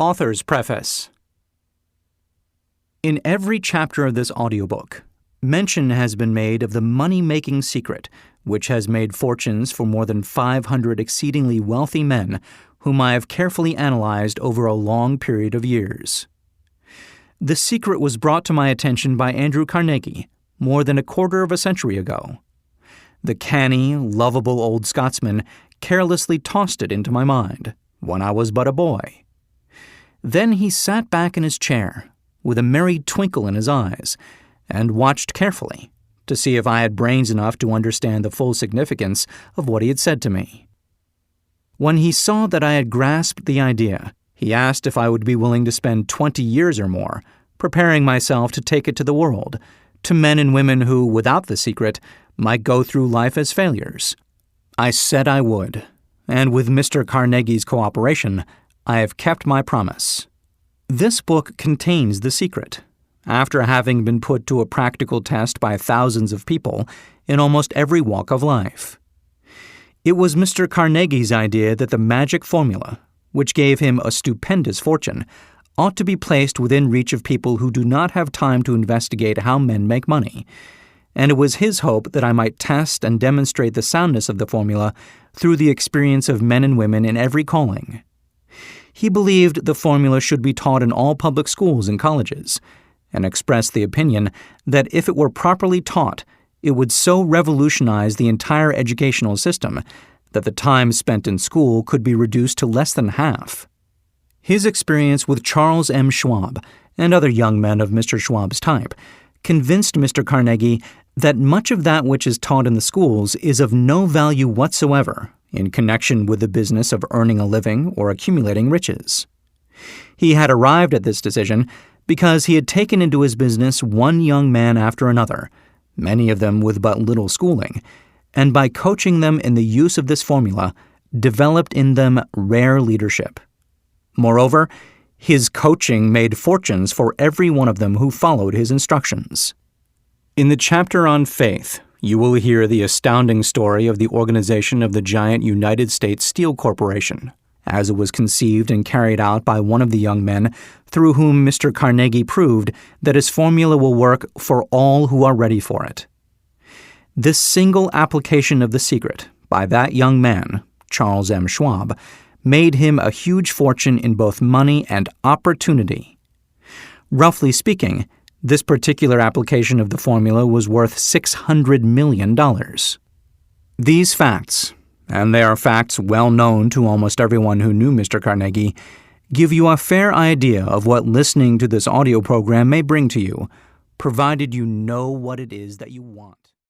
Author's Preface. In every chapter of this audiobook, mention has been made of the money-making secret which has made fortunes for more than 500 exceedingly wealthy men whom I have carefully analyzed over a long period of years. The secret was brought to my attention by Andrew Carnegie more than a quarter of a century ago. The canny, lovable old Scotsman carelessly tossed it into my mind when I was but a boy. Then he sat back in his chair, with a merry twinkle in his eyes, and watched carefully to see if I had brains enough to understand the full significance of what he had said to me. When he saw that I had grasped the idea, he asked if I would be willing to spend 20 years or more preparing myself to take it to the world, to men and women who, without the secret, might go through life as failures. I said I would, and with Mr. Carnegie's cooperation, I have kept my promise. This book contains the secret, after having been put to a practical test by thousands of people in almost every walk of life. It was Mr. Carnegie's idea that the magic formula, which gave him a stupendous fortune, ought to be placed within reach of people who do not have time to investigate how men make money, and it was his hope that I might test and demonstrate the soundness of the formula through the experience of men and women in every calling. He believed the formula should be taught in all public schools and colleges, and expressed the opinion that if it were properly taught, it would so revolutionize the entire educational system that the time spent in school could be reduced to less than half. His experience with Charles M. Schwab and other young men of Mr. Schwab's type convinced Mr. Carnegie that much of that which is taught in the schools is of no value whatsoever in connection with the business of earning a living or accumulating riches. He had arrived at this decision because he had taken into his business one young man after another, many of them with but little schooling, and by coaching them in the use of this formula, developed in them rare leadership. Moreover, his coaching made fortunes for every one of them who followed his instructions. In the chapter on faith, you will hear the astounding story of the organization of the giant United States Steel Corporation, as it was conceived and carried out by one of the young men through whom Mr. Carnegie proved that his formula will work for all who are ready for it. This single application of the secret by that young man, Charles M. Schwab, made him a huge fortune in both money and opportunity. Roughly speaking, this particular application of the formula was worth $600 million. These facts, and they are facts well known to almost everyone who knew Mr. Carnegie, give you a fair idea of what listening to this audio program may bring to you, provided you know what it is that you want.